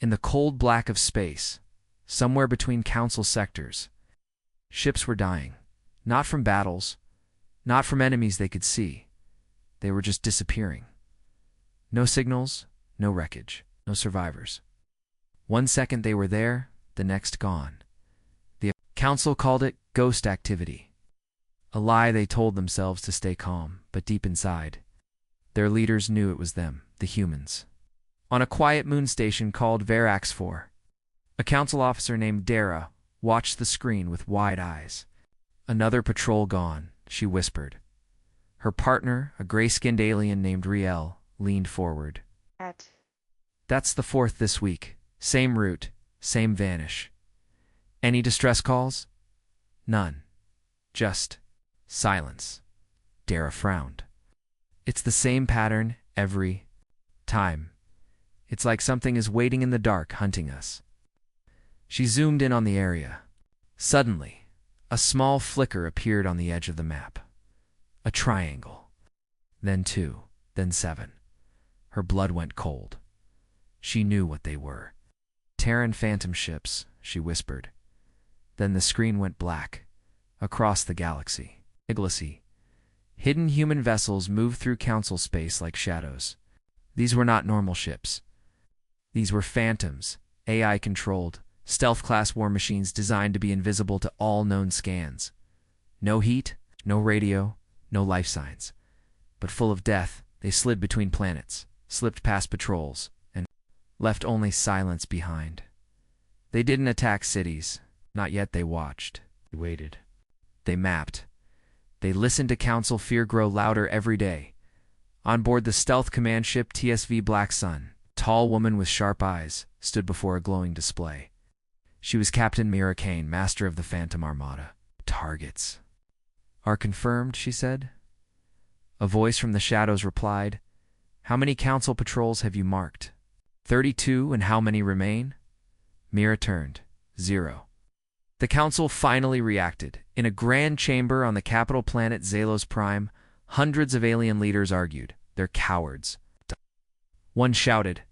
In the cold black of space, somewhere between Council sectors, ships were dying. Not from battles, not from enemies they could see. They were just disappearing. No signals, no wreckage, no survivors. One second they were there, the next gone. The Council called it ghost activity. A lie they told themselves to stay calm, but deep inside, their leaders knew it was them, the humans. On a quiet moon station called Verax 4, a council officer named Dara watched the screen with wide eyes. Another patrol gone, she whispered. Her partner, a gray-skinned alien named Riel, leaned forward. That's the fourth this week. Same route, same vanish. Any distress calls? None. Just silence. Dara frowned. It's the same pattern every time. It's like something is waiting in the dark, hunting us. She zoomed in on the area. Suddenly, a small flicker appeared on the edge of the map. A triangle. Then 2, then 7. Her blood went cold. She knew what they were. Terran phantom ships, she whispered. Then the screen went black. Across the galaxy. Hidden human vessels moved through council space like shadows. These were not normal ships. These were phantoms, AI-controlled, stealth-class war machines designed to be invisible to all known scans. No heat, no radio, no life signs. But full of death, they slid between planets, slipped past patrols, and left only silence behind. They didn't attack cities. Not yet. They watched. They waited. They mapped. They listened to Council fear grow louder every day. On board the stealth command ship TSV Black Sun, a tall woman with sharp eyes stood before a glowing display. She was Captain Mira Kane, master of the Phantom Armada. Targets are confirmed, she said. A voice from the shadows replied, How many Council patrols have you marked? 32, and how many remain? Mira turned. 0. The Council finally reacted. In a grand chamber on the capital planet Zalos Prime, hundreds of alien leaders argued. They're cowards. One shouted,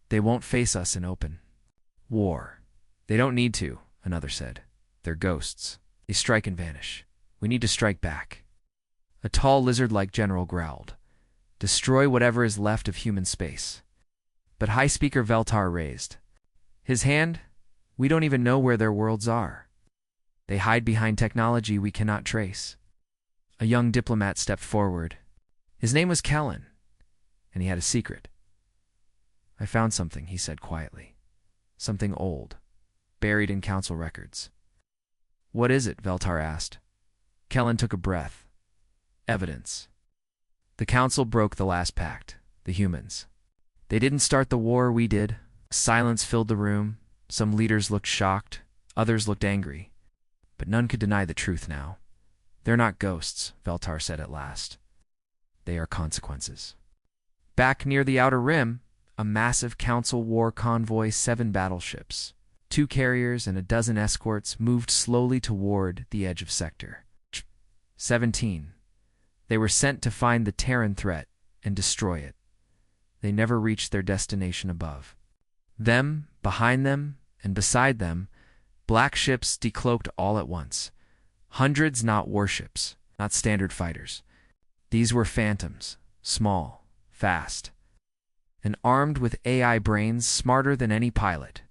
They won't face us in open war. They don't need to, another said. They're ghosts. They strike and vanish. We need to strike back. A tall lizard-like general growled. Destroy whatever is left of human space. But High Speaker Veltar raised his hand. We don't even know where their worlds are. They hide behind technology we cannot trace. A young diplomat stepped forward. His name was Kellen, and he had a secret. I found something, he said quietly. Something old, buried in council records. What is it? Veltar asked. Kellen took a breath. Evidence. The council broke the last pact, the humans. They didn't start the war, we did. Silence filled the room. Some leaders looked shocked, others looked angry. But none could deny the truth now. They're not ghosts, Veltar said at last. They are consequences. Back near the Outer Rim, a massive council war convoy, 7 battleships, 2 carriers and a dozen escorts moved slowly toward the edge of Sector 17. They were sent to find the Terran threat and destroy it. They never reached their destination above. Them, behind them, and beside them, black ships decloaked all at once. Hundreds, not warships, not standard fighters. These were phantoms, small, fast, and armed with AI brains smarter than any pilot.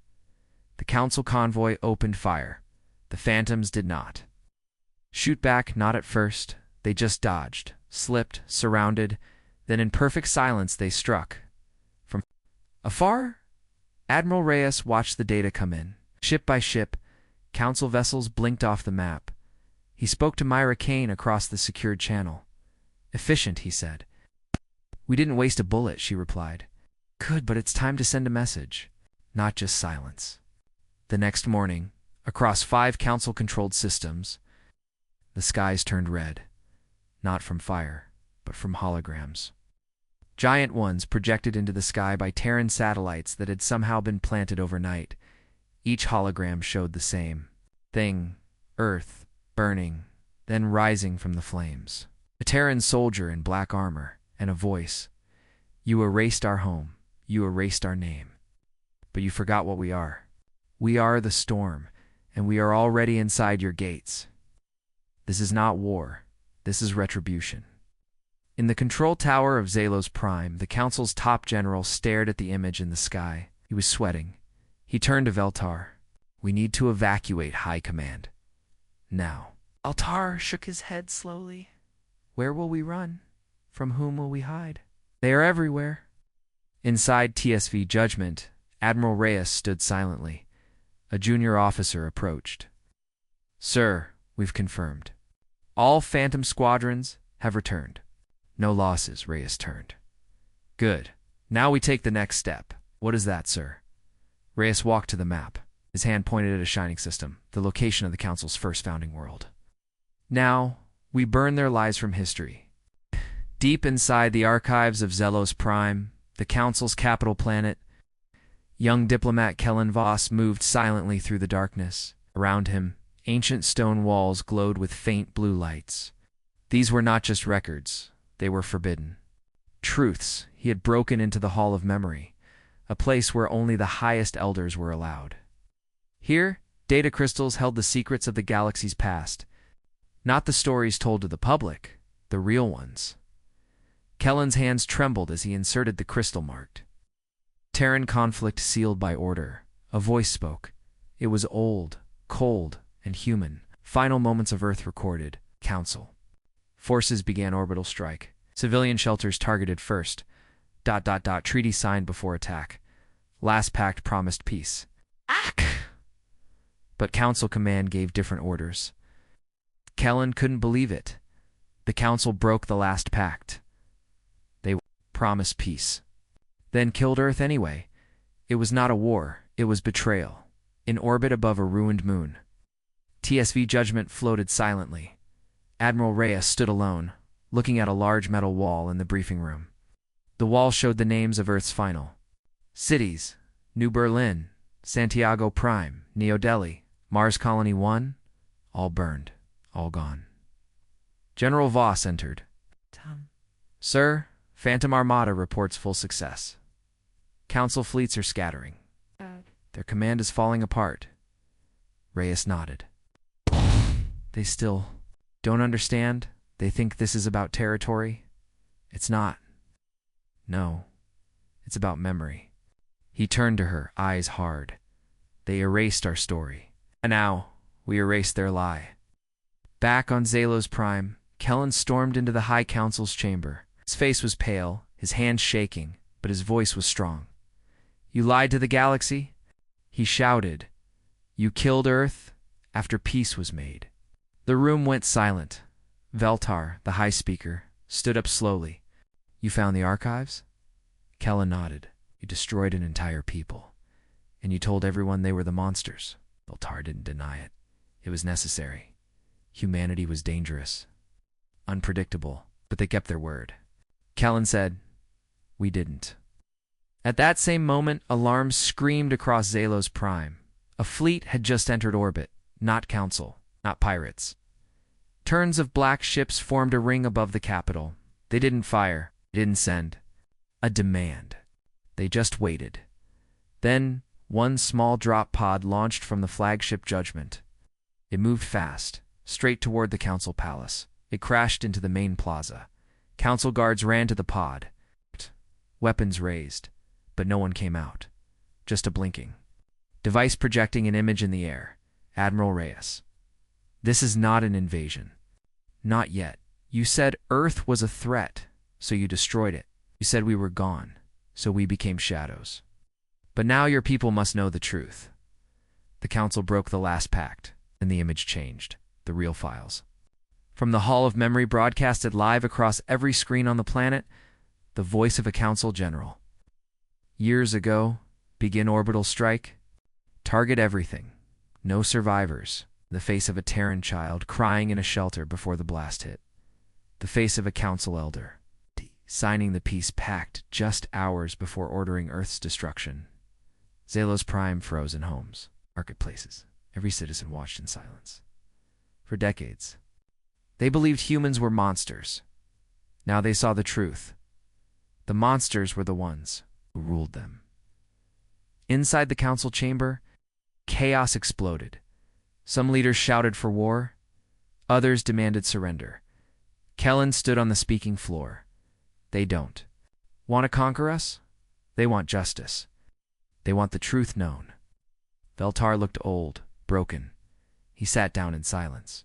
The council convoy opened fire. The phantoms did not. Shoot back, not at first. They just dodged, slipped, surrounded, then in perfect silence they struck. From afar, Admiral Reyes watched the data come in. Ship by ship, council vessels blinked off the map. He spoke to Myra Kane across the secured channel. Efficient, he said. We didn't waste a bullet, she replied. Good, but it's time to send a message, not just silence. The next morning, across 5 council-controlled systems, the skies turned red, not from fire, but from holograms. Giant ones projected into the sky by Terran satellites that had somehow been planted overnight. Each hologram showed the same thing, Earth, burning, then rising from the flames. A Terran soldier in black armor, and a voice. You erased our home. You erased our name. But you forgot what we are. We are the storm, and we are already inside your gates. This is not war. This is retribution. In the control tower of Zalos Prime, the Council's top general stared at the image in the sky. He was sweating. He turned to Veltar. We need to evacuate High Command. Now. Veltar shook his head slowly. Where will we run? From whom will we hide? They are everywhere. Inside TSV Judgment, Admiral Reyes stood silently. A junior officer approached. Sir, we've confirmed. All Phantom squadrons have returned. No losses, Reyes turned. Good. Now we take the next step. What is that, sir? Reyes walked to the map. His hand pointed at a shining system, the location of the Council's first founding world. Now, we burn their lives from history. Deep inside the archives of Zalos Prime, the Council's capital planet, young diplomat Kellen Voss moved silently through the darkness. Around him, ancient stone walls glowed with faint blue lights. These were not just records, they were forbidden. Truths. He had broken into the Hall of Memory, a place where only the highest elders were allowed. Here, data crystals held the secrets of the galaxy's past, not the stories told to the public, the real ones. Kellen's hands trembled as he inserted the crystal marked. Terran conflict sealed by order. A voice spoke. It was old, cold, and human. Final moments of Earth recorded. Council. Forces began orbital strike. Civilian shelters targeted first. ... Treaty signed before attack. Last pact promised peace. But Council command gave different orders. Kellen couldn't believe it. The Council broke the last pact. They promised peace, then killed Earth anyway. It was not a war, it was betrayal. In orbit above a ruined moon, TSV Judgment floated silently. Admiral Reyes stood alone, looking at a large metal wall in the briefing room. The wall showed the names of Earth's final cities: New Berlin, Santiago Prime, Neo Delhi, Mars Colony 1, all burned, all gone. General Voss entered. Sir, Phantom Armada reports full success. Council fleets are scattering. Their command is falling apart. Reyes nodded. They still don't understand. They think this is about territory. It's not. No, it's about memory. He turned to her, eyes hard. They erased our story. And now, we erase their lie. Back on Zalos Prime, Kellen stormed into the High Council's chamber. His face was pale, his hands shaking, but his voice was strong. You lied to the galaxy? He shouted. You killed Earth after peace was made. The room went silent. Veltar, the High Speaker, stood up slowly. You found the archives? Kellen nodded. You destroyed an entire people. And you told everyone they were the monsters. Veltar didn't deny it. It was necessary. Humanity was dangerous. Unpredictable, but they kept their word. Kellen said, we didn't. At that same moment, alarms screamed across Zalos Prime. A fleet had just entered orbit, not Council, not pirates. Turns of black ships formed a ring above the capital. They didn't fire, didn't send. A demand. They just waited. Then, one small drop pod launched from the flagship Judgment. It moved fast, straight toward the Council Palace. It crashed into the main plaza. Council guards ran to the pod. Weapons raised, but no one came out. Just a blinking. Device projecting an image in the air. Admiral Reyes. This is not an invasion. Not yet. You said Earth was a threat, so you destroyed it. You said we were gone, so we became shadows. But now your people must know the truth. The Council broke the last pact, and the image changed. The real files. From the Hall of Memory broadcasted live across every screen on the planet, the voice of a Council General. Years ago, begin orbital strike. Target everything. No survivors. The face of a Terran child crying in a shelter before the blast hit. The face of a Council Elder, signing the peace pact just hours before ordering Earth's destruction. Zalos Prime froze in homes, marketplaces. Every citizen watched in silence. For decades, they believed humans were monsters. Now they saw the truth. The monsters were the ones who ruled them. Inside the council chamber, chaos exploded. Some leaders shouted for war, others demanded surrender. Kellen stood on the speaking floor. They don't want to conquer us. They want justice. They want the truth known. Veltar looked old, broken. He sat down in silence.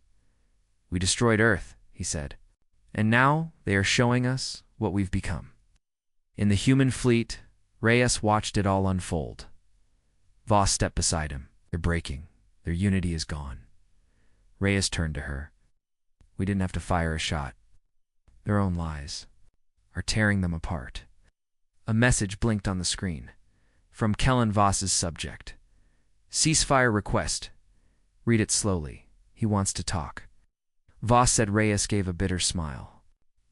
We destroyed Earth, he said, and now they are showing us what we've become. In the human fleet, Reyes watched it all unfold. Voss stepped beside him. They're breaking. Their unity is gone. Reyes turned to her. We didn't have to fire a shot. Their own lies are tearing them apart. A message blinked on the screen. From Kellen Voss's subject. Ceasefire request. Read it slowly. He wants to talk. Voss said. Reyes gave a bitter smile.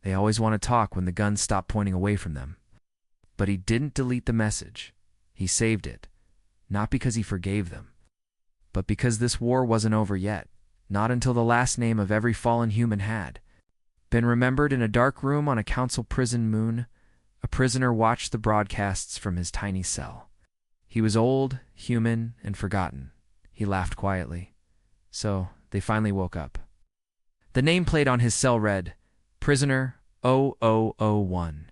They always want to talk when the guns stop pointing away from them. But he didn't delete the message. He saved it. Not because he forgave them, but because this war wasn't over yet. Not until the last name of every fallen human had been remembered. In a dark room on a council prison moon, a prisoner watched the broadcasts from his tiny cell. He was old, human, and forgotten. He laughed quietly. So they finally woke up. The nameplate on his cell read, Prisoner 0001.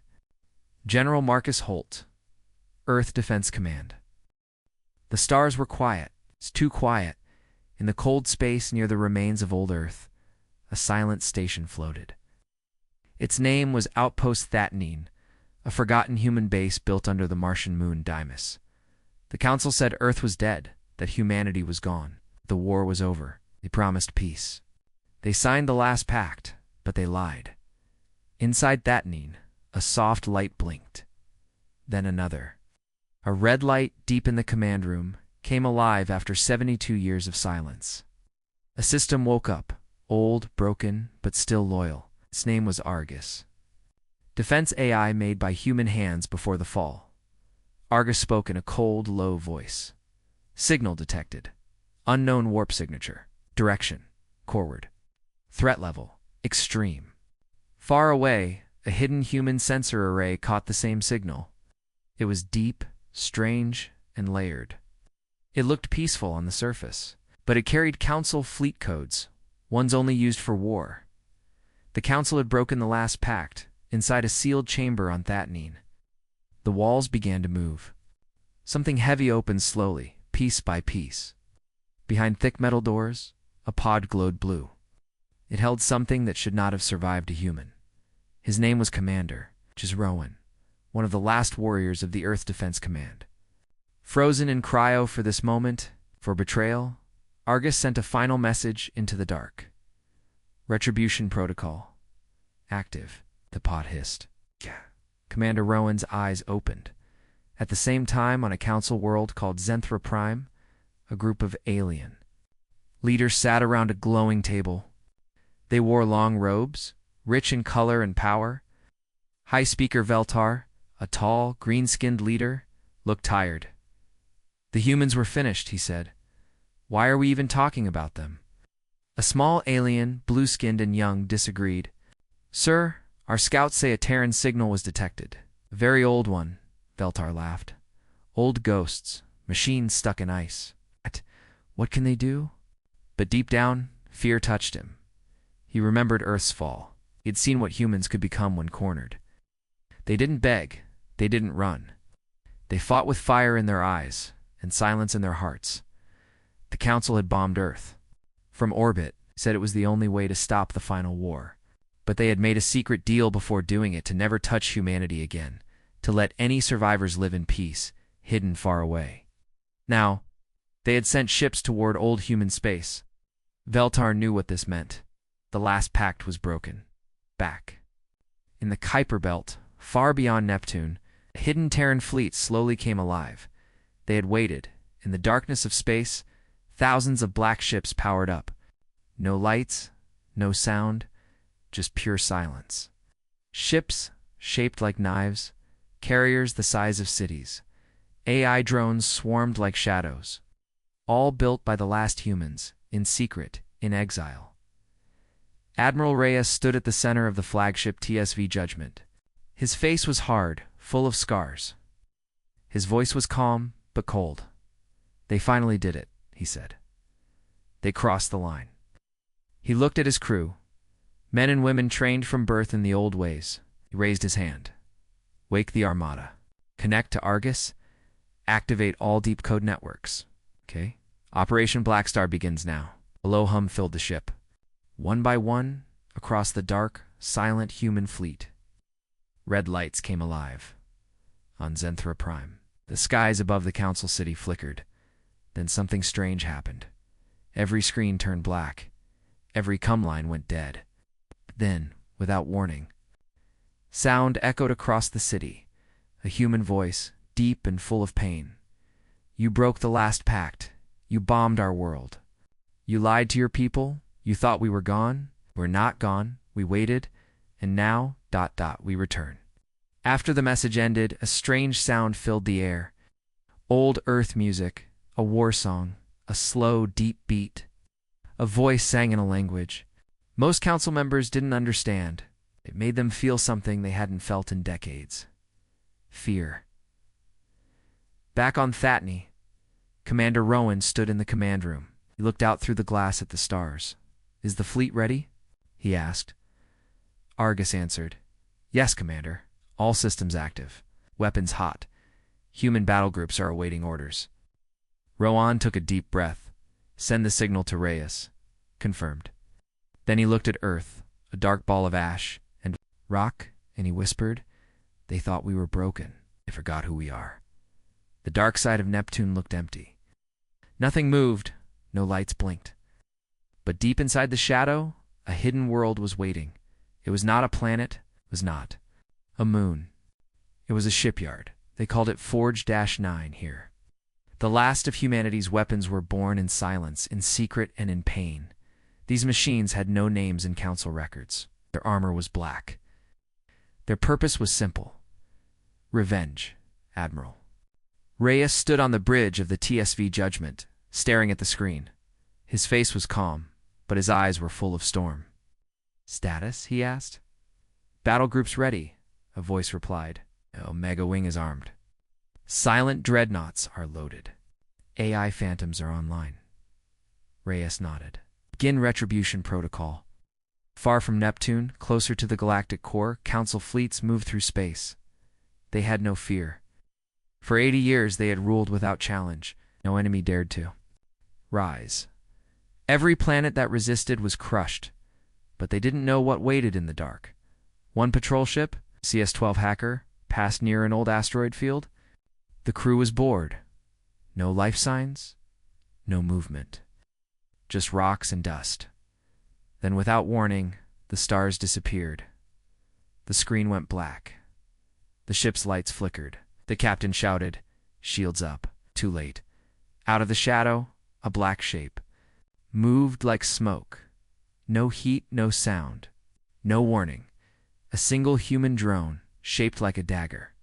General Marcus Holt, Earth Defense Command. The stars were quiet. It's too quiet. In the cold space near the remains of old Earth, a silent station floated. Its name was Outpost Thatnine, a forgotten human base built under the Martian moon Dymas. The council said Earth was dead, that humanity was gone. The war was over. They promised peace. They signed the last pact, but they lied. Inside Thatnine, a soft light blinked. Then another. A red light deep in the command room came alive after 72 years of silence. A system woke up, old, broken, but still loyal. Its name was Argus. Defense AI made by human hands before the fall. Argus spoke in a cold, low voice. Signal detected. Unknown warp signature. Direction. Corward. Threat level. Extreme. Far away, a hidden human sensor array caught the same signal. It was deep, strange, and layered. It looked peaceful on the surface, but it carried council fleet codes, ones only used for war. The council had broken the last pact inside a sealed chamber on Thatnine. The walls began to move. Something heavy opened slowly, piece by piece. Behind thick metal doors, a pod glowed blue. It held something that should not have survived a human. His name was Commander, Rowan, one of the last warriors of the Earth Defense Command. Frozen in cryo for this moment, for betrayal, Argus sent a final message into the dark. Retribution protocol. Active, the pod hissed. Commander Rowan's eyes opened. At the same time, on a council world called Zenthra Prime, a group of alien leaders sat around a glowing table. They wore long robes, rich in color and power. High Speaker Veltar, a tall, green-skinned leader, looked tired. The humans were finished, he said. Why are we even talking about them? A small alien, blue-skinned and young, disagreed. Sir, our scouts say a Terran signal was detected. A very old one, Veltar laughed. Old ghosts, machines stuck in ice. What can they do? But deep down, fear touched him. He remembered Earth's fall. He had seen what humans could become when cornered. They didn't beg. They didn't run. They fought with fire in their eyes and silence in their hearts. The Council had bombed Earth. From orbit, said it was the only way to stop the final war. But they had made a secret deal before doing it to never touch humanity again, to let any survivors live in peace, hidden far away. Now, they had sent ships toward old human space. Veltar knew what this meant. The last pact was broken. Back. In the Kuiper Belt, far beyond Neptune, a hidden Terran fleet slowly came alive. They had waited. In the darkness of space, thousands of black ships powered up. No lights, no sound, just pure silence. Ships shaped like knives, carriers the size of cities. AI drones swarmed like shadows. All built by the last humans, in secret, in exile. Admiral Reyes stood at the center of the flagship TSV Judgment. His face was hard, full of scars. His voice was calm, but cold. "They finally did it," he said. "They crossed the line." He looked at his crew, men and women trained from birth in the old ways. He raised his hand. "Wake the Armada. Connect to Argus. Activate all deep code networks. Okay? Operation Black Star begins now." A low hum filled the ship. One by one, across the dark, silent human fleet, red lights came alive. On Zenthra Prime, the skies above the Council City flickered. Then something strange happened. Every screen turned black. Every comm line went dead. Then, without warning, sound echoed across the city. A human voice, deep and full of pain. "You broke the last pact. You bombed our world. You lied to your people. You thought we were gone. We're not gone. We waited. And now, ... we return." After the message ended, a strange sound filled the air. Old Earth music, a war song, a slow, deep beat. A voice sang in a language most council members didn't understand. It made them feel something they hadn't felt in decades. Fear. Back on Thatney, Commander Rowan stood in the command room. He looked out through the glass at the stars. "Is the fleet ready?" he asked. Argus answered, "Yes, Commander. All systems active. Weapons hot. Human battle groups are awaiting orders." Rowan took a deep breath. "Send the signal to Reyes." Confirmed. Then he looked at Earth, a dark ball of ash, and rock, and he whispered, "They thought we were broken. They forgot who we are." The dark side of Neptune looked empty. Nothing moved, no lights blinked. But deep inside the shadow, a hidden world was waiting. It was not a planet, it was not a moon. It was a shipyard. They called it Forge-9 here. The last of humanity's weapons were born in silence, in secret and in pain. These machines had no names in council records. Their armor was black. Their purpose was simple. Revenge, Admiral. Reyes stood on the bridge of the TSV Judgment, staring at the screen. His face was calm, but his eyes were full of storm. "Status?" he asked. "Battle groups ready," a voice replied. "Omega Wing is armed. Silent dreadnoughts are loaded. AI phantoms are online." Reyes nodded. "Begin retribution protocol." Far from Neptune, closer to the galactic core, council fleets moved through space. They had no fear. For 80 years they had ruled without challenge. No enemy dared to rise. Every planet that resisted was crushed, but they didn't know what waited in the dark. One patrol ship, CS-12 Hacker, passed near an old asteroid field. The crew was bored. No life signs, no movement. Just rocks and dust. Then without warning, the stars disappeared. The screen went black. The ship's lights flickered. The captain shouted, "Shields up." Too late. Out of the shadow, a black shape. Moved like smoke. No heat, no sound. No warning. A single human drone, shaped like a dagger.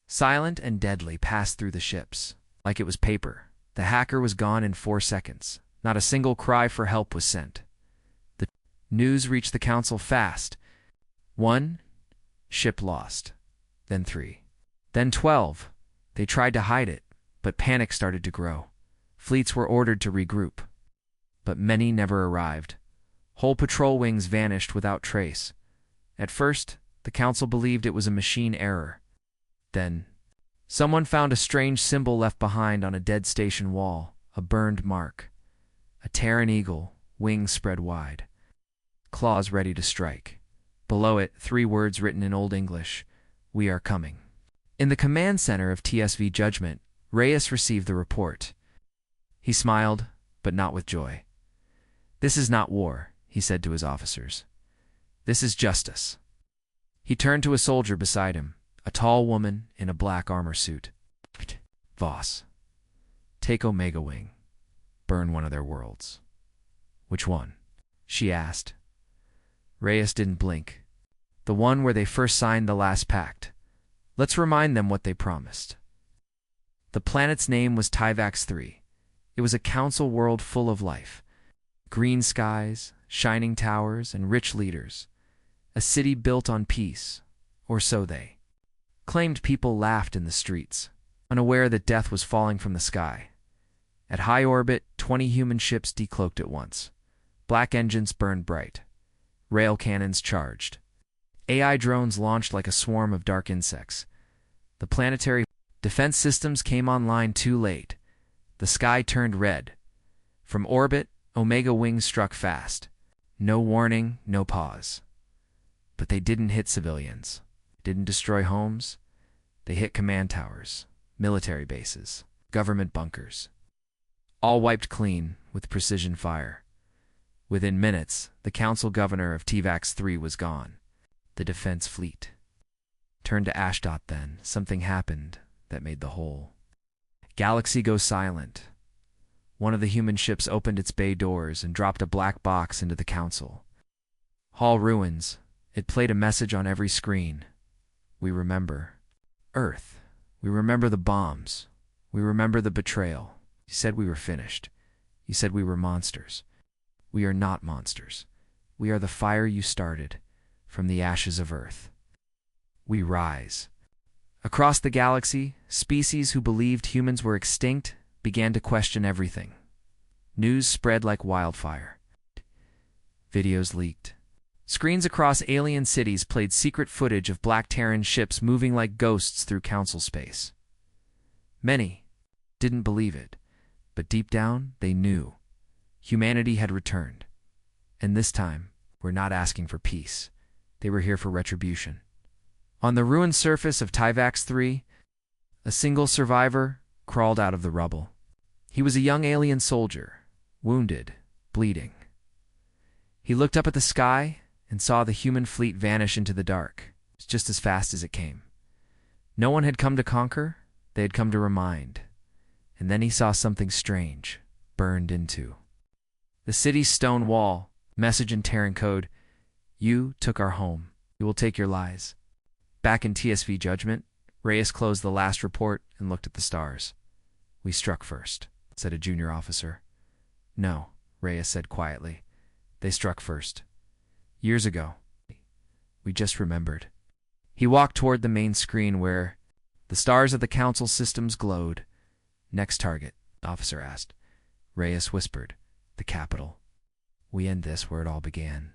Silent and deadly, passed through the ships. Like it was paper. The hacker was gone in 4 seconds. Not a single cry for help was sent. The news reached the council fast. 1 ship lost. Then 3. Then 12. They tried to hide it, but panic started to grow. Fleets were ordered to regroup. But many never arrived. Whole patrol wings vanished without trace. At first, the council believed it was a machine error. Then, someone found a strange symbol left behind on a dead station wall, a burned mark. A Terran eagle, wings spread wide. Claws ready to strike. Below it, 3 words written in Old English, "We are coming." In the command center of TSV Judgment, Reyes received the report. He smiled, but not with joy. "This is not war," he said to his officers. "This is justice." He turned to a soldier beside him, a tall woman in a black armor suit. "Voss, take Omega Wing. Burn one of their worlds." "Which one?" she asked. Reyes didn't blink. "The one where they first signed the last pact. Let's remind them what they promised." The planet's name was Tyvax 3. It was a council world full of life. Green skies, shining towers, and rich leaders. A city built on peace, or so they claimed. People laughed in the streets. unaware that death was falling from the sky. At high orbit, 20 human ships decloaked at once. Black engines burned bright. Rail cannons charged. AI drones launched like a swarm of dark insects. The planetary defense systems came online too late. The sky turned red. From orbit, Omega wings struck fast. No warning, no pause. But they didn't hit civilians. Didn't destroy homes. They hit command towers, military bases, government bunkers. All wiped clean with precision fire. Within minutes, the council governor of TVAX-3 was gone. The defense fleet turned to ash. Then something happened that made the whole galaxy go silent. One of the human ships opened its bay doors and dropped a black box into the council hall ruins. It played a message on every screen. We remember Earth. We remember the bombs. We remember the betrayal. You said we were finished. You said we were monsters. We are not monsters. We are the fire you started from the ashes of Earth. We rise. Across the galaxy, species who believed humans were extinct began to question everything. News spread like wildfire. Videos leaked. Screens across alien cities played secret footage of Black Terran ships moving like ghosts through council space. Many didn't believe it, but deep down they knew. Humanity had returned. And this time, we're not asking for peace. They were here for retribution. On the ruined surface of TVAX-3, a single survivor crawled out of the rubble. He was a young alien soldier, wounded, bleeding. He looked up at the sky and saw the human fleet vanish into the dark, just as fast as it came. No one had come to conquer, they had come to remind. And then he saw something strange, burned into the city's stone wall, message in Terran code: "You took our home. You will take your lies." Back in TSV Judgment, Reyes closed the last report and looked at the stars. "We struck first," said a junior officer. "No," Reyes said quietly. "They struck first. Years ago. We just remembered." He walked toward the main screen where the stars of the council systems glowed. "Next target," the officer asked. Reyes whispered, "The capital. We end this where it all began."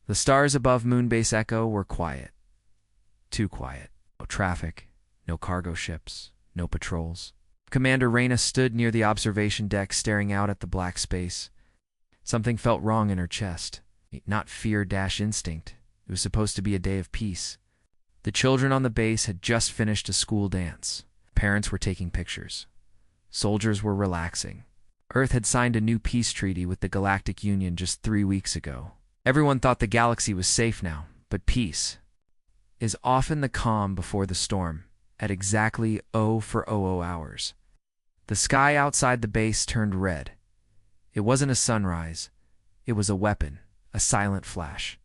The stars above Moonbase Echo were quiet. Too quiet. No traffic, no cargo ships, no patrols. Commander Reyna stood near the observation deck staring out at the black space. Something felt wrong in her chest. Not fear-instinct. It was supposed to be a day of peace. The children on the base had just finished a school dance. Parents were taking pictures. Soldiers were relaxing. Earth had signed a new peace treaty with the Galactic Union just 3 weeks ago. Everyone thought the galaxy was safe now, but peace is often the calm before the storm, at exactly 0 hours. The sky outside the base turned red. It wasn't a sunrise. It was a weapon, a silent flash.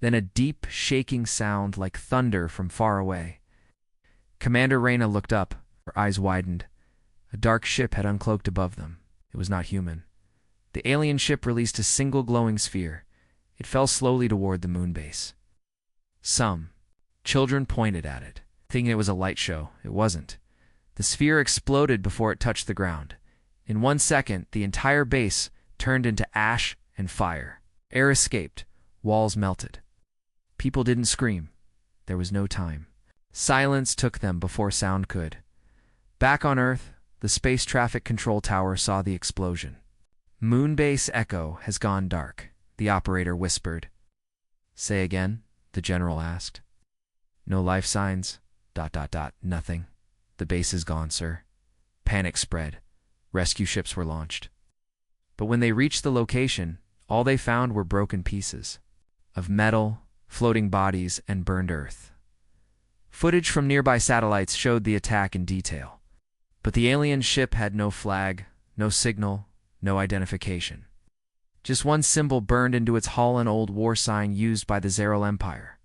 Then a deep, shaking sound like thunder from far away. Commander Reyna looked up. Her eyes widened. A dark ship had uncloaked above them. It was not human. The alien ship released a single glowing sphere. It fell slowly toward the moon base. Some children pointed at it, thinking it was a light show. It wasn't. The sphere exploded before it touched the ground. In 1 second, the entire base turned into ash and fire. Air escaped. Walls melted. People didn't scream. There was no time. Silence took them before sound could. Back on Earth, the Space Traffic Control Tower saw the explosion. "Moonbase Echo has gone dark," the operator whispered. "Say again?" the general asked. "No life signs. ... Nothing. The base is gone, sir." Panic spread. Rescue ships were launched. But when they reached the location, all they found were broken pieces of metal, floating bodies, and burned earth. Footage from nearby satellites showed the attack in detail. But the alien ship had no flag, no signal, no identification. Just one symbol burned into its hull, an old war sign used by the Zeral Empire.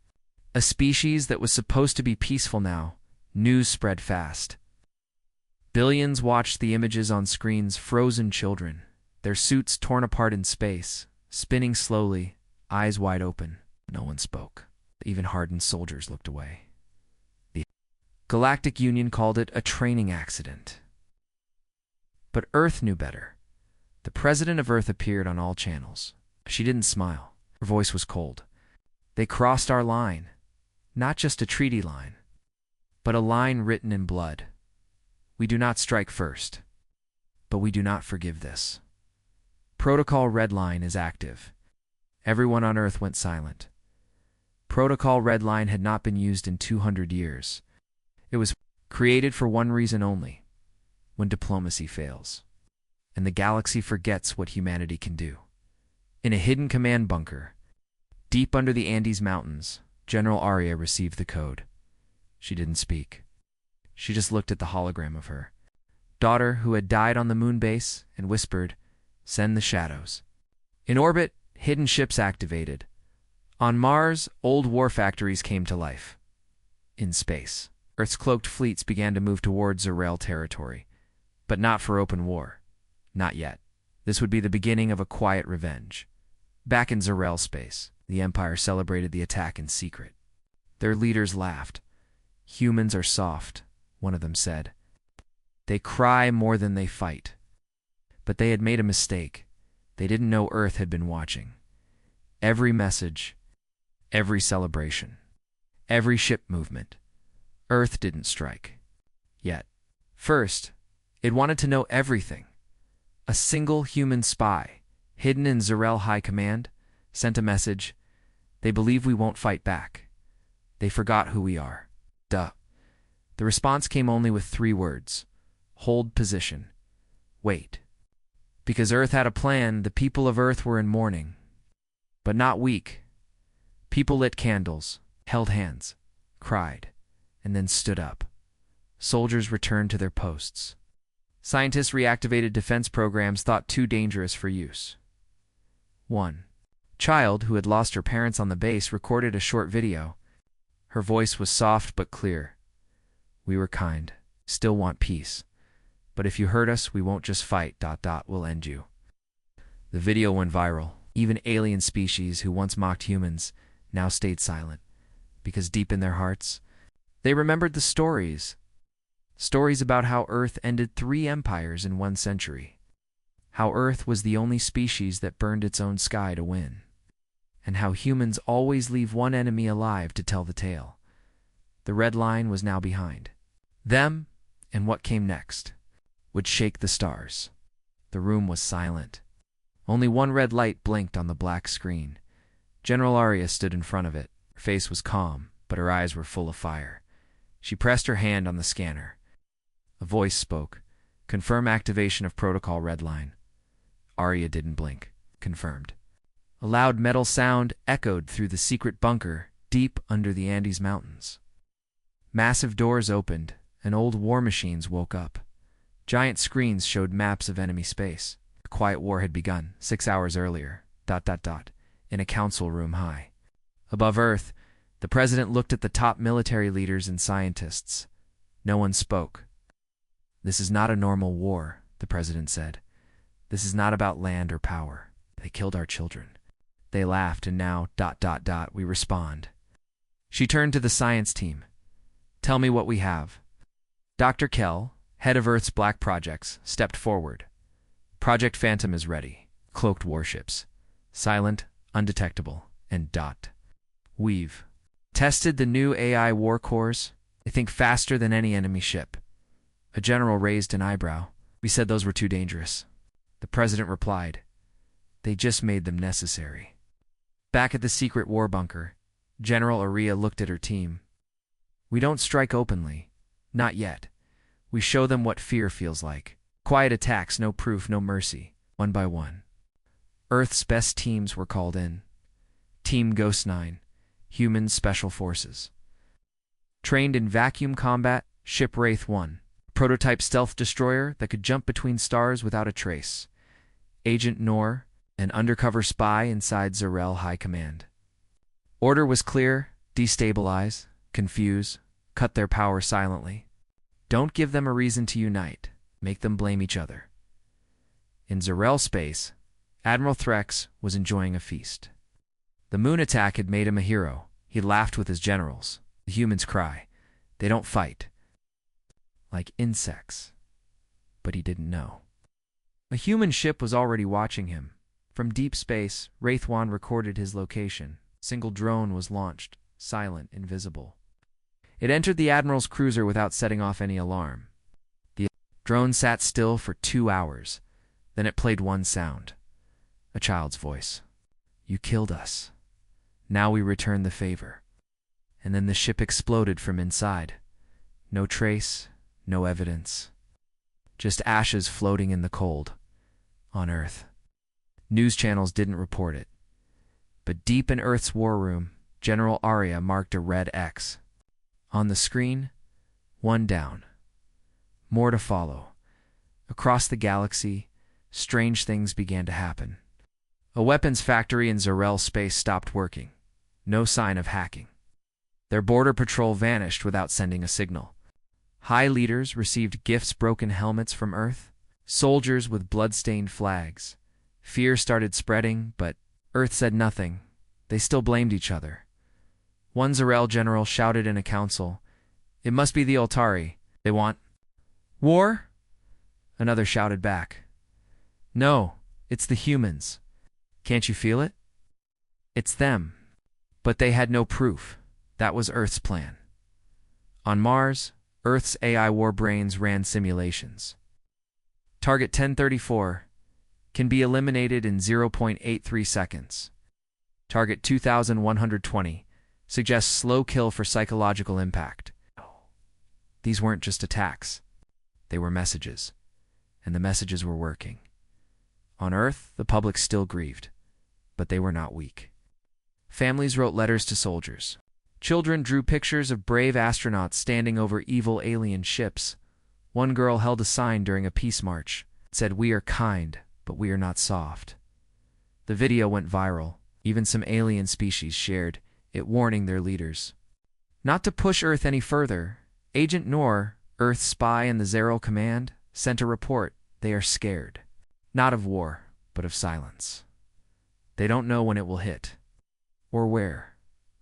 A species that was supposed to be peaceful now. News spread fast. Billions watched the images on screens. Frozen children, their suits torn apart in space, spinning slowly, eyes wide open. No one spoke. Even hardened soldiers looked away. The Galactic Union called it a training accident. But Earth knew better. The president of Earth appeared on all channels. She didn't smile. Her voice was cold. They crossed our line. Not just a treaty line, but a line written in blood. We do not strike first, but we do not forgive this. Protocol Red Line is active. Everyone on Earth went silent. Protocol Red Line had not been used in 200 years. It was created for one reason only: when diplomacy fails, and the galaxy forgets what humanity can do. In a hidden command bunker, deep under the Andes Mountains, General Arya received the code. She didn't speak. She just looked at the hologram of her daughter who had died on the moon base and whispered, "Send the shadows." In orbit, hidden ships activated. On Mars, old war factories came to life. In space, Earth's cloaked fleets began to move towards Zerel territory, but not for open war. Not yet. This would be the beginning of a quiet revenge. Back in Zerel space, the Empire celebrated the attack in secret. Their leaders laughed. "Humans are soft," one of them said. "They cry more than they fight." But they had made a mistake. They didn't know Earth had been watching. Every message, every celebration, every ship movement, Earth didn't strike. Yet, first, it wanted to know everything. A single human spy, hidden in Zerel High Command, sent a message: "They believe we won't fight back. They forgot who we are." Duh. The response came only with 3 words: "Hold position. Wait." Because Earth had a plan, the people of Earth were in mourning. But not weak. People lit candles, held hands, cried, and then stood up. Soldiers returned to their posts. Scientists reactivated defense programs thought too dangerous for use. One child who had lost her parents on the base recorded a short video. Her voice was soft but clear. "We were kind, still want peace. But if you hurt us, we won't just fight, we'll end you." The video went viral. Even alien species who once mocked humans now stayed silent, because deep in their hearts, they remembered the stories. Stories about how Earth ended 3 empires in 1 century. How Earth was the only species that burned its own sky to win. And how humans always leave one enemy alive to tell the tale. The Red Line was now behind them, and what came next would shake the stars. The room was silent. Only one red light blinked on the black screen. General Arya stood in front of it. Her face was calm, but her eyes were full of fire. She pressed her hand on the scanner. A voice spoke. "Confirm activation of Protocol Red Line." Arya didn't blink. Confirmed. A loud metal sound echoed through the secret bunker deep under the Andes Mountains. Massive doors opened, and old war machines woke up. Giant screens showed maps of enemy space. A quiet war had begun 6 hours earlier, in a council room high. Above Earth, the president looked at the top military leaders and scientists. No one spoke. "This is not a normal war," the president said. "This is not about land or power. They killed our children. They laughed, and now, we respond." She turned to the science team. "Tell me what we have." Dr. Kell, head of Earth's Black Projects, stepped forward. "Project Phantom is ready. Cloaked warships. Silent, undetectable, and We've tested the new AI war cores. They think faster than any enemy ship." A general raised an eyebrow. "We said those were too dangerous." The president replied, "They just made them necessary." Back at the secret war bunker, General Arya looked at her team. "We don't strike openly. Not yet. We show them what fear feels like. Quiet attacks, no proof, no mercy. One by one." Earth's best teams were called in. Team Ghost 9, Human Special Forces. Trained in vacuum combat, Ship Wraith 1, prototype stealth destroyer that could jump between stars without a trace. Agent Noor, an undercover spy inside Zerel High Command. Order was clear: destabilize, confuse, cut their power silently. Don't give them a reason to unite. Make them blame each other. In Zerel space, Admiral Threx was enjoying a feast. The moon attack had made him a hero. He laughed with his generals. The humans cry. They don't fight. like insects. But he didn't know. A human ship was already watching him. From deep space, Wraithwan recorded his location. A single drone was launched, silent, invisible. It entered the Admiral's cruiser without setting off any alarm. The drone sat still for 2 hours. Then it played one sound. A child's voice. "You killed us. Now we return the favor." And then the ship exploded from inside. No trace, no evidence. Just ashes floating in the cold. On Earth. News channels didn't report it. But deep in Earth's war room, General Arya marked a red X. On the screen, one down. More to follow. Across the galaxy, strange things began to happen. A weapons factory in Zarel space stopped working. No sign of hacking. Their border patrol vanished without sending a signal. High leaders received gifts, broken helmets from Earth, soldiers with blood-stained flags. Fear started spreading, but Earth said nothing. They still blamed each other. One Zarel general shouted in a council, "It must be the Altari. They want war?" Another shouted back, "No, it's the humans. Can't you feel it? It's them." But they had no proof. That was Earth's plan. On Mars, Earth's AI war brains ran simulations. Target 1034 can be eliminated in 0.83 seconds. Target 2120 suggests slow kill for psychological impact. These weren't just attacks. They were messages. And the messages were working. On Earth, the public still grieved. But they were not weak. Families wrote letters to soldiers. Children drew pictures of brave astronauts standing over evil alien ships. One girl held a sign during a peace march. It said, "We are kind, but we are not soft." The video went viral. Even some alien species shared it, warning their leaders. Not to push Earth any further, Agent Noor, Earth's spy in the Zarel command, sent a report. They are scared. Not of war, but of silence. They don't know when it will hit. Or where.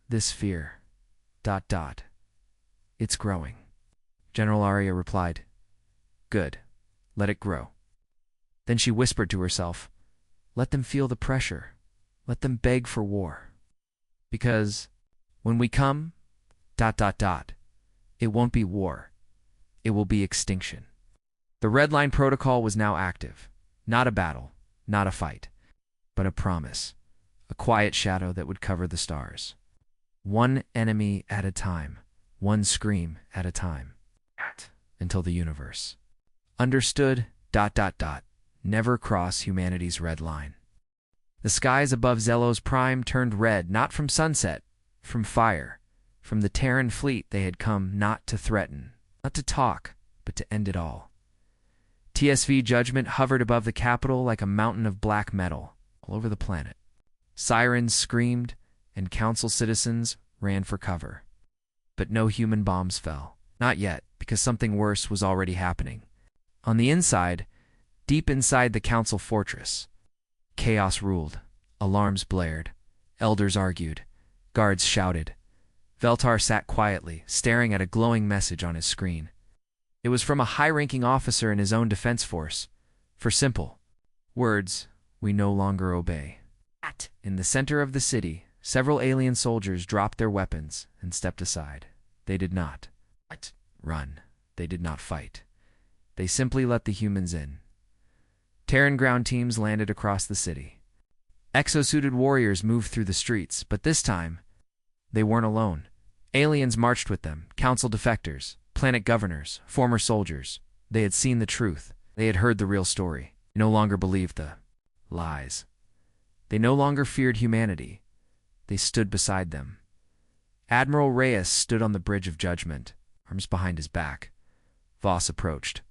This fear. ... It's growing. General Arya replied, "Good. Let it grow." Then she whispered to herself, "Let them feel the pressure. Let them beg for war. Because when we come... ... it won't be war. It will be extinction." The Red Line Protocol was now active. Not a battle, not a fight, but a promise. A quiet shadow that would cover the stars. One enemy at a time. One scream at a time. Until the universe. Understood... ... never cross humanity's red line. The skies above Zelos Prime turned red, not from sunset, from fire. From the Terran fleet they had come not to threaten, not to talk, but to end it all. TSV Judgment hovered above the capital like a mountain of black metal, all over the planet. Sirens screamed, and council citizens ran for cover. But no human bombs fell. Not yet, because something worse was already happening. On the inside, deep inside the council fortress, chaos ruled. Alarms blared. Elders argued. Guards shouted. Veltar sat quietly, staring at a glowing message on his screen. It was from a high-ranking officer in his own defense force. For simple words, "We no longer obey." In the center of the city, several alien soldiers dropped their weapons and stepped aside. They did not run. They did not fight. They simply let the humans in. Terran ground teams landed across the city. Exosuited warriors moved through the streets, but this time, they weren't alone. Aliens marched with them, council defectors, planet governors, former soldiers. They had seen the truth. They had heard the real story. They no longer believed the lies. They no longer feared humanity. They stood beside them. Admiral Reyes stood on the bridge of judgment, arms behind his back. Voss approached.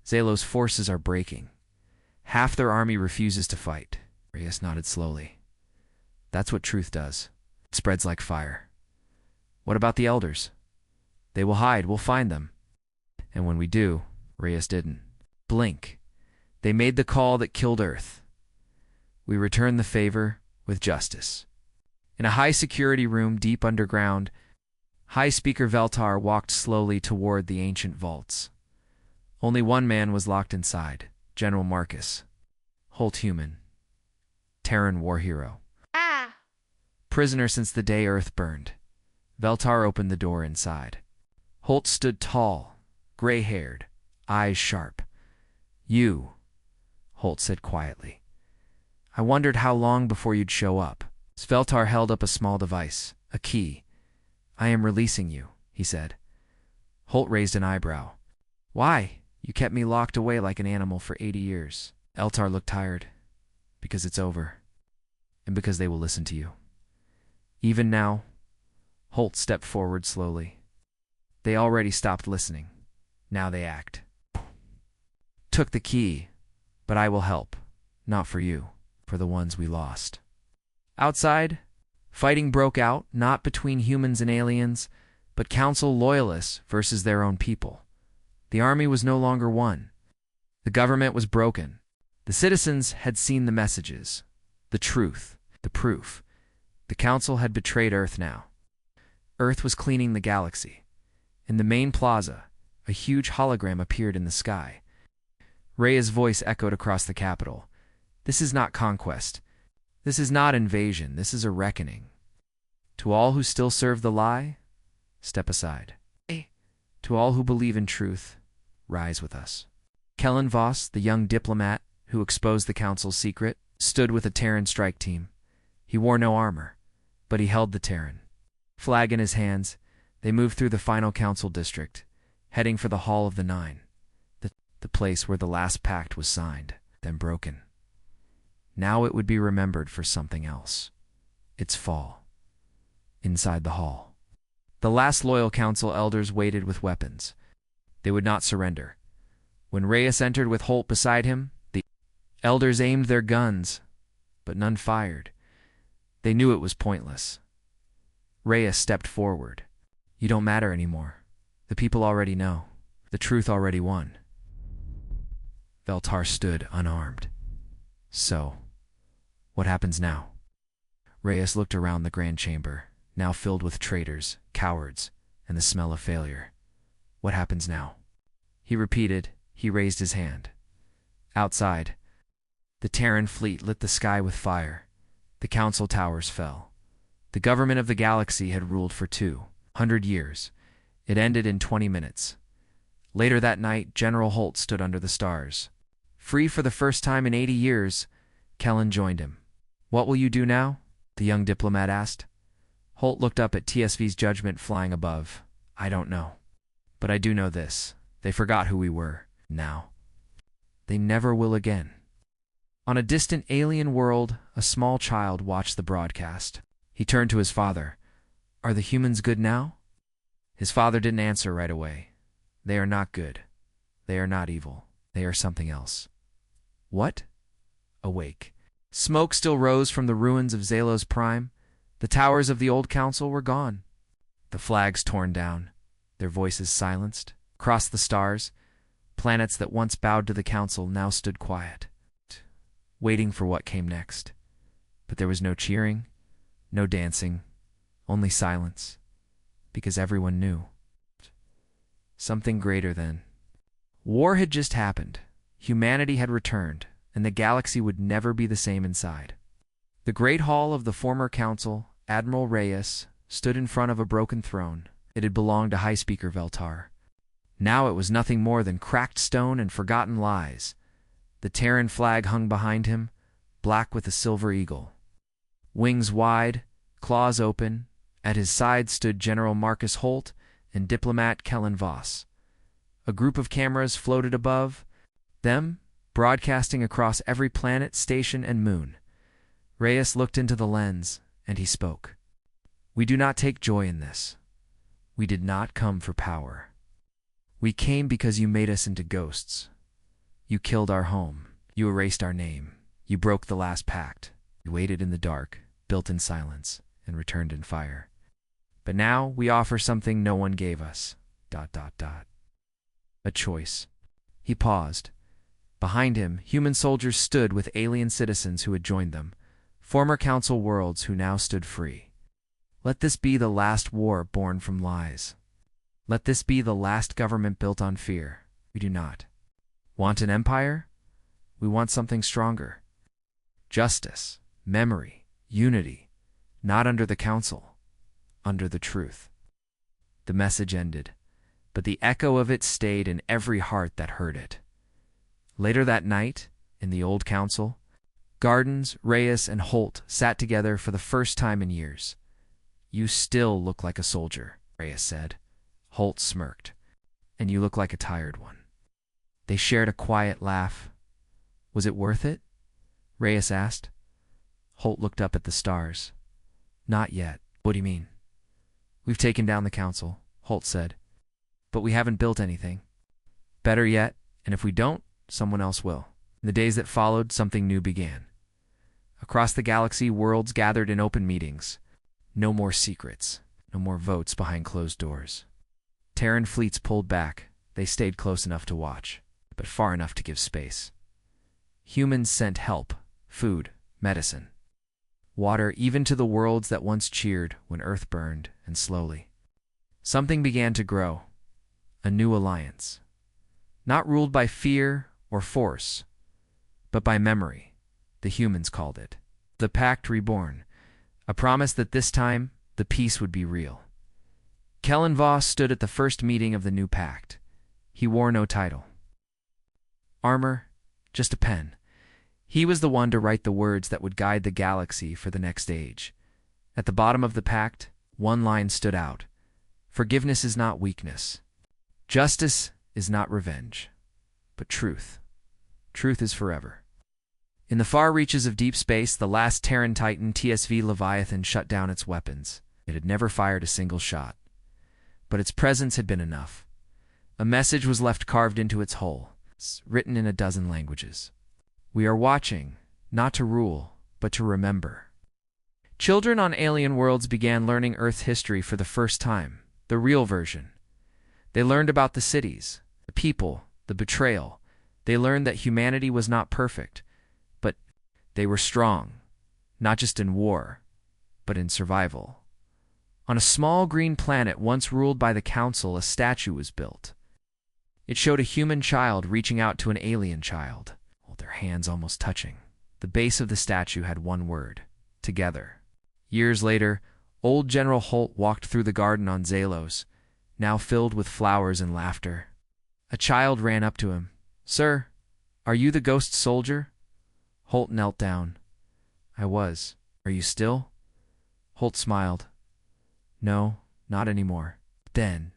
"Zelos' forces are breaking. Half their army refuses to fight." Reyes nodded slowly. "That's what truth does. It spreads like fire." "What about the elders?" "They will hide. We'll find them." "And when we do," Reyes didn't blink. "They made the call that killed Earth. We return the favor with justice." In a high-security room deep underground, High Speaker Veltar walked slowly toward the ancient vaults. Only one man was locked inside, General Marcus. Holt human. Terran war hero. Ah! Prisoner since the day Earth burned. Veltar opened the door inside. Holt stood tall, gray-haired, eyes sharp. You, Holt said quietly. I wondered how long before you'd show up. Sveltar held up a small device, a key. I am releasing you, he said. Holt raised an eyebrow. Why? You kept me locked away like an animal for 80 years. Eltar looked tired. Because it's over. And because they will listen to you. Even now, Holt stepped forward slowly. They already stopped listening. Now they act. Took the key, but I will help. Not for you, for the ones we lost. Outside, fighting broke out, not between humans and aliens, but Council loyalists versus their own people. The army was no longer one. The government was broken. The citizens had seen the messages, the truth, the proof. The Council had betrayed Earth now. Earth was cleaning the galaxy. In the main plaza, a huge hologram appeared in the sky. Rhea's voice echoed across the capital. This is not conquest. This is not invasion. This is a reckoning. To all who still serve the lie, step aside. To all who believe in truth, rise with us. Kellen Voss, the young diplomat who exposed the Council's secret, stood with a Terran strike team. He wore no armor, but he held the Terran. Flag in his hands, they moved through the final Council district, heading for the Hall of the Nine, the place where the last pact was signed, then broken. Now it would be remembered for something else. Its fall. Inside the hall. The last loyal Council elders waited with weapons. They would not surrender. When Reyes entered with Holt beside him, the elders aimed their guns, but none fired. They knew it was pointless. Reyes stepped forward. You don't matter anymore. The people already know. The truth already won. Veltar stood unarmed. So, what happens now? Reyes looked around the grand chamber, now filled with traitors, cowards, and the smell of failure. What happens now? He repeated. He raised his hand. Outside, the Terran fleet lit the sky with fire. The Council towers fell. The government of the galaxy had ruled for 200 years. It ended in 20 minutes. Later that night, General Holt stood under the stars. Free for the first time in 80 years, Kellen joined him. What will you do now? The young diplomat asked. Holt looked up at TSV's judgment flying above. I don't know. But I do know this. They forgot who we were. Now. They never will again. On a distant alien world, a small child watched the broadcast. He turned to his father. Are the humans good now? His father didn't answer right away. They are not good. They are not evil. They are something else. What? Awake. Smoke still rose from the ruins of Zalos Prime. The towers of the old Council were gone. The flags torn down, their voices silenced. Across the stars, planets that once bowed to the Council now stood quiet, waiting for what came next. But there was no cheering, no dancing, only silence, because everyone knew. Something greater than. War had just happened. Humanity had returned, and the galaxy would never be the same inside. The great hall of the former Council, Admiral Reyes, stood in front of a broken throne. It had belonged to High Speaker Veltar. Now it was nothing more than cracked stone and forgotten lies. The Terran flag hung behind him, black with a silver eagle. Wings wide, claws open, at his side stood General Marcus Holt and diplomat Kellen Voss. A group of cameras floated above them, broadcasting across every planet, station, and moon. Reyes looked into the lens, and he spoke. We do not take joy in this. We did not come for power. We came because you made us into ghosts. You killed our home. You erased our name. You broke the last pact. We waited in the dark, built in silence, and returned in fire. But now we offer something no one gave us. ... A choice. He paused. Behind him, human soldiers stood with alien citizens who had joined them, former Council worlds who now stood free. Let this be the last war born from lies. Let this be the last government built on fear. We do not. Want an empire? We want something stronger. Justice, memory, unity, not under the council, under the truth. The message ended, but the echo of it stayed in every heart that heard it. Later that night, in the old council, Gardens, Reyes, and Holt sat together for the first time in years. "You still look like a soldier," Reyes said. Holt smirked. "And you look like a tired one." They shared a quiet laugh. "Was it worth it?" Reyes asked. Holt looked up at the stars. "Not yet." "What do you mean?" "We've taken down the council," Holt said. "But we haven't built anything." "Better yet, and if we don't, someone else will." In the days that followed, something new began. Across the galaxy, worlds gathered in open meetings. No more secrets, no more votes behind closed doors. Terran fleets pulled back. They stayed close enough to watch, but far enough to give space. Humans sent help, food, medicine, water, even to the worlds that once cheered when Earth burned, and slowly. Something began to grow, a new alliance. Not ruled by fear or force, but by memory, the humans called it. The Pact Reborn, a promise that this time the peace would be real. Kellen Voss stood at the first meeting of the new pact. He wore no title. Armor, just a pen. He was the one to write the words that would guide the galaxy for the next age. At the bottom of the pact, one line stood out. "Forgiveness is not weakness. Justice is not revenge. But truth. Truth is forever." In the far reaches of deep space, the last Terran Titan, TSV Leviathan, shut down its weapons. It had never fired a single shot. But its presence had been enough. A message was left carved into its hull, written in a dozen languages. "We are watching, not to rule, but to remember." Children on alien worlds began learning Earth's history for the first time, the real version. They learned about the cities, the people, the betrayal. They learned that humanity was not perfect, but they were strong, not just in war, but in survival. On a small green planet once ruled by the Council, a statue was built. It showed a human child reaching out to an alien child, their hands almost touching. The base of the statue had one word: together. Years later, old General Holt walked through the garden on Zalos, now filled with flowers and laughter. A child ran up to him. "Sir, are you the ghost soldier?" Holt knelt down. "I was. Are you still?" Holt smiled. "No, not anymore." "Then,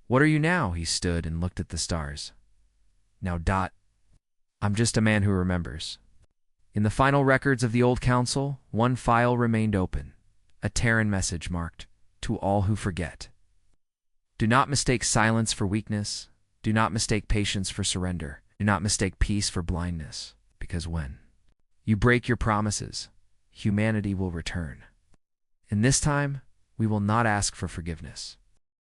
what are you now?" He stood and looked at the stars. "Now, I'm just a man who remembers." In the final records of the old council, one file remained open, a Terran message marked, "To all who forget." Do not mistake silence for weakness. Do not mistake patience for surrender. Do not mistake peace for blindness, because when you break your promises, humanity will return. And this time, we will not ask for forgiveness.